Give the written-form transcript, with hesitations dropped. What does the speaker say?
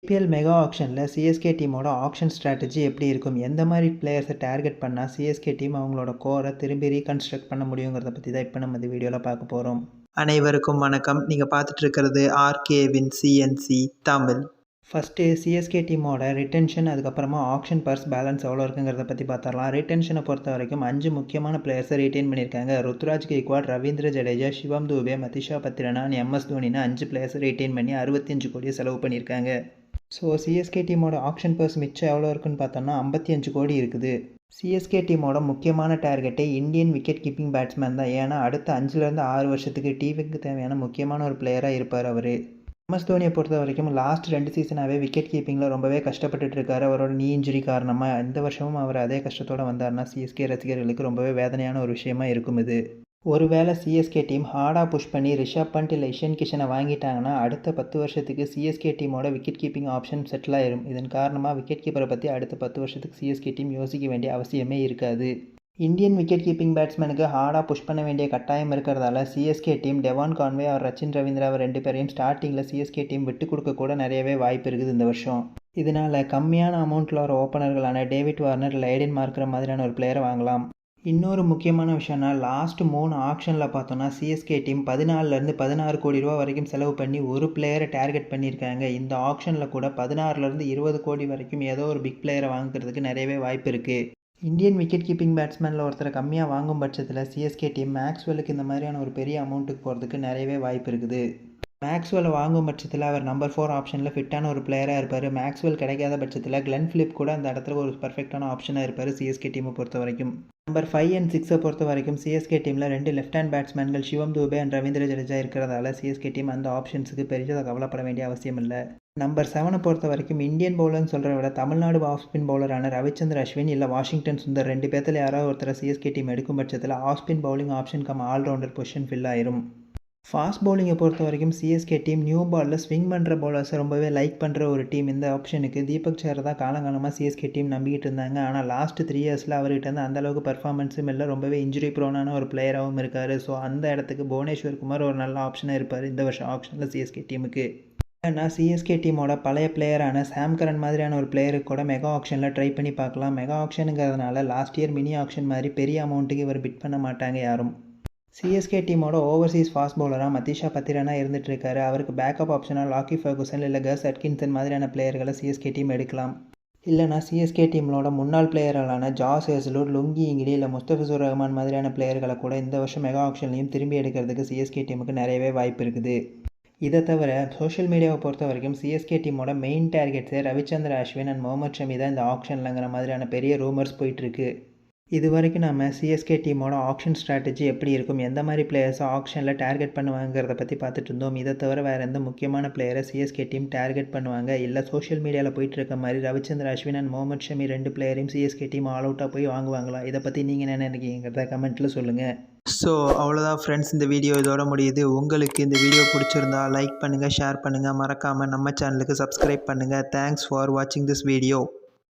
IPL mega ஆக்ஷனில் CSK டீமோட action strategy எப்படி இருக்கும், எந்த மாதிரி பிளேயர்ஸை டார்கெட் பண்ணால் சிஎஸ்கே டீம் அவங்களோட கோரை திரும்பி ரீகன்ஸ்ட்ரக்ட் பண்ண முடியுங்கிறத பற்றி தான் இப்போ நம்ம இந்த வீடியோவில் பார்க்க போகிறோம். அனைவருக்கும் வணக்கம். நீங்கள் பார்த்துட்டு இருக்கிறது ஆர்கேவின் சிஎன்சி தமிழ். ஃபஸ்ட்டு சிஎஸ்கே டீமோட ரிட்டென்ஷன், அதுக்கப்புறமா ஆக்ஷன் பர்ஸ் பேலன்ஸ் எவ்வளோ இருக்குங்கிறத பற்றி பார்த்துடலாம். ரிட்டென்ஷனை பொறுத்த வரைக்கும் 5 முக்கியமான பிளேயர்ஸை ரிட்டைன் பண்ணியிருக்காங்க. ருத்ராஜ் கெய்க்வாட், ரவீந்திர ஜடேஜா, சிவம் துபே, மதிஷா பத்ரனா, எம்எஸ் தோனின்னு 5 பிளேயர்ஸை ரிட்டைன் பண்ணி 65 கோடியை செலவு பண்ணியிருக்காங்க. ஸோ சிஎஸ்கே டீமோட ஆக்ஷன் பர்ஸ் மிச்சம் எவ்வளோ இருக்குன்னு பார்த்தோம்னா 55 கோடி இருக்குது. சிஎஸ்கே டீமோட முக்கியமான டார்கெட்டே இந்தியன் விக்கெட் கீப்பிங் பேட்ஸ்மேன் தான். ஏன்னா அடுத்த 5லேருந்து 6 வருஷத்துக்கு டீமுக்கு தேவையான முக்கியமான ஒரு பிளேயராக இருப்பார் அவர். எம்எஸ் தோனியை பொறுத்த வரைக்கும் லாஸ்ட் 2 சீசனாகவே விக்கெட் கீப்பிங்கில் ரொம்பவே கஷ்டப்பட்டுட்டு இருக்காரு. அவரோட நீ இன்ஜுரி காரணமாக இந்த வருஷமும் அவர் அதே கஷ்டத்தோடு வந்தார்னா சிஎஸ்கே ரசிகர்களுக்கு ரொம்பவே வேதனையான ஒரு விஷயமா இருக்கும் இது. ஒருவேளை சிஎஸ்கே டீம் ஹார்டாக புஷ் பண்ணி ரிஷப் பண்ட் இல்லை இஷன் கிஷனை வாங்கிட்டாங்கன்னா அடுத்த 10 வருஷத்துக்கு சிஎஸ்கே டீமோட விக்கெட் கீப்பிங் ஆப்ஷன் செட்டில் ஆயிரும். இதன் காரணமாக விக்கெட் கீப்பரை பற்றி அடுத்த 10 வருஷத்துக்கு சிஎஸ்கே டீம் யோசிக்க வேண்டிய அவசியமே இருக்காது. இந்தியன் விக்கெட் கீப்பிங் பேட்ஸ்மேனுக்கு ஹார்டாக புஷ் பண்ண வேண்டிய கட்டாயம் இருக்கிறதால சிஎஸ்கே டீம் டெவான் கான்வே அவர் ரச்சின் ரவீந்திரா 2 பேரையும் ஸ்டார்டிங்கில் சிஎஸ்கே டீம் விட்டு கொடுக்க கூட நிறையவே வாய்ப்பு இருக்குது இந்த வருஷம். இதனால் கம்மியான அமௌண்ட்டில் வர ஓப்பனர்களான டேவிட் வார்னர், லைடன் மார்க்கர் மாதிரியான ஒரு பிளேயரை வாங்கலாம். இன்னொரு முக்கியமான விஷயம்னா லாஸ்ட் 3 ஆக்ஷனில் பார்த்தோன்னா சிஎஸ்கே டீம் 14லேருந்து 16 கோடி ரூபா வரைக்கும் செலவு பண்ணி ஒரு பிளேயரை டார்கெட் பண்ணியிருக்காங்க. இந்த ஆக்ஷனில் கூட 16லேருந்து 20 கோடி வரைக்கும் ஏதோ ஒரு பிக் பிளேயரை வாங்குறதுக்கு நிறையவே வாய்ப்பு இருக்குது. இந்தியன் விக்கெட் கீப்பிங் பேட்ஸ்மேனில் ஒருத்தரை கம்மியாக வாங்கும் பட்சத்தில் சிஎஸ்கே டீம் மேக்ஸ்வெலுக்கு இந்த மாதிரியான ஒரு பெரிய அமௌண்ட்டுக்கு போகிறதுக்கு நிறையவே வாய்ப்பு இருக்குது. மேக்ஸ்வெல் வாங்கும் பட்சத்தில் அவர் நம்பர் 4 ஆப்ஷனில் ஃபிட்டான ஒரு பிளேயராக இருப்பார். மேக்ஸ்வெல் கிடைக்காத பட்சத்தில் கிளென் ஃபிலிப் கூட அந்த இடத்துல ஒரு பர்ஃபெக்டான ஆப்ஷனாக இருப்பார் சிஎஸ்கே டீமை பொறுத்த வரைக்கும். நம்பர் 5 and 6 பொறுத்த வரைக்கும் சிஎஸ்கே டீமில் 2 லெஃப்ட் ஹேண்ட் பேட்ஸ்மேன்கள் சிவம் துபே அண்ட் ரவீந்திர ஜடேஜா இருக்கிறதால சிஎஸ்கே டீம் அந்த ஆப்ஷன்ஸுக்கு பெரிதாக கவலைப்பட வேண்டிய அவசியம் இல்லை. நம்பர் 7 பொறுத்த வரைக்கும் இந்தியன் பவுலர்னு சொல்கிறத விட தமிழ்நாடு ஆஃப் ஸ்பின் பவுலரான ரவிச்சந்திர அஸ்வின் இல்லை வாஷிங்டன் சுந்தர் 2 பேர்த்தில் யாராவது ஒருத்தரை சிஎஸ்கே டீம் எடுக்கும் பட்சத்தில் off spin bowling option allrounder position fill ஆயிரும். ஃபாஸ்ட் பவுலிங்கை பொறுத்த வரைக்கும் சிஎஸ்கே டீம் நியூ பாலில் ஸ்விங் பண்ணுற பவுலர்ஸை ரொம்பவே லைக் பண்ணுற ஒரு டீம். இந்த ஆப்ஷனுக்கு தீபக் சேரை தான் காலங்காலமாக சிஎஸ்கே டீம் நம்பிக்கிட்டு இருந்தாங்க. ஆனால் லாஸ்ட் 3 இயர்ஸில் அவர்கிட்ட இருந்து அந்தளவுக்கு பர்ஃபார்மன்ஸும் இல்லை, ரொம்பவே இன்ஜுரி ப்ரோனான ஒரு பிளேயராகவும் இருக்கார். ஸோ அந்த இடத்துக்கு புவனேஸ்வர் குமார் ஒரு நல்ல ஆப்ஷனாக இருப்பார் இந்த வருஷம் ஆப்ஷனில் சிஎஸ்கே டீமுக்கு. ஏன்னா சிஎஸ்கே டீமோட பழைய பிளேயரான சாம் கரன் மாதிரியான ஒரு பிளேயருக்கு கூட மெகா ஆக்ஷனில் ட்ரை பண்ணி பார்க்கலாம். மெகா ஆக்ஷனுங்கிறதுனால லாஸ்ட் இயர் மினி ஆக்ஷன் மாதிரி பெரிய அமௌண்ட்டுக்கு இவர் பிட் பண்ண மாட்டாங்க யாரும். சிஎஸ்கே டீமோட ஓவர்சீஸ் ஃபாஸ்ட் பவுலராக மதிஷா பத்ரனா இருந்துட்டு இருக்காரு. அவருக்கு பேக்கப் ஆப்ஷனாக லாக்கி ஃபர்குசன் இல்லை கஸ் அட்கின்சன் மாதிரியான பிளேயர்களை சிஎஸ்கே டீம் எடுக்கலாம். இல்லைனா சிஎஸ்கே டீமோட முன்னாள் பிளேயர்களான ஜாஸ் ஹேசலூட், லுங்கி இங்கிலி இல்லை முஸ்தபிசுர் ரஹ்மான் மாதிரியான பிளேயர்களை கூட இந்த வருஷம் மெகா ஆக்ஷன்லையும் திரும்பி எடுக்கிறதுக்கு சிஎஸ்கே டீமுக்கு நிறையவே வாய்ப்பு இருக்குது. இதை தவிர சோஷியல் மீடியாவை பொறுத்த வரைக்கும் சிஎஸ்கே டீமோட மெயின் டார்கெட்ஸே ரவிச்சந்திர அஸ்வின் அண்ட் முகமது ஷமி தான் இந்த ஆக்ஷன்லங்கிற மாதிரியான பெரிய ரூமர்ஸ் போயிட்டுருக்கு. இது வரைக்கும் நம்ம சிஎஸ்கே டீமோட ஆக்ஷன் ஸ்ட்ராட்டஜி எப்படி இருக்கும், எந்த மாதிரி பிளேயர்ஸை ஆக்ஷனில் டார்கெட் பண்ணுவாங்கிறத பற்றி பார்த்துட்டு இருந்தோம். இதை தவிர வேறு எந்த முக்கியமான பிளேயரை சிஎஸ்கே டீம் டார்கெட் பண்ணுவாங்க, இல்லை சோஷியல் மீடியாவில் போயிட்டு இருக்க மாதிரி ரவிச்சந்திர அஸ்வின் அண்ட் முகமது ஷமி 2 பிளேயரையும் சிஎஸ்கே டீம் ஆல் அவுட்டாக போய் வாங்குவாங்களா, இதை பற்றி நீங்கள் என்ன நினைக்கிறீங்கிறத கமெண்ட்டில் சொல்லுங்கள். ஸோ அவ்வளோதான் ஃப்ரெண்ட்ஸ், இந்த வீடியோ இதோட முடியுது. உங்களுக்கு இந்த வீடியோ பிடிச்சிருந்தா லைக் பண்ணுங்கள், ஷேர் பண்ணுங்கள், மறக்காமல் நம்ம சேனலுக்கு சப்ஸ்கிரைப் பண்ணுங்கள். தேங்க்ஸ் ஃபார் வாட்சிங் திஸ் வீடியோ.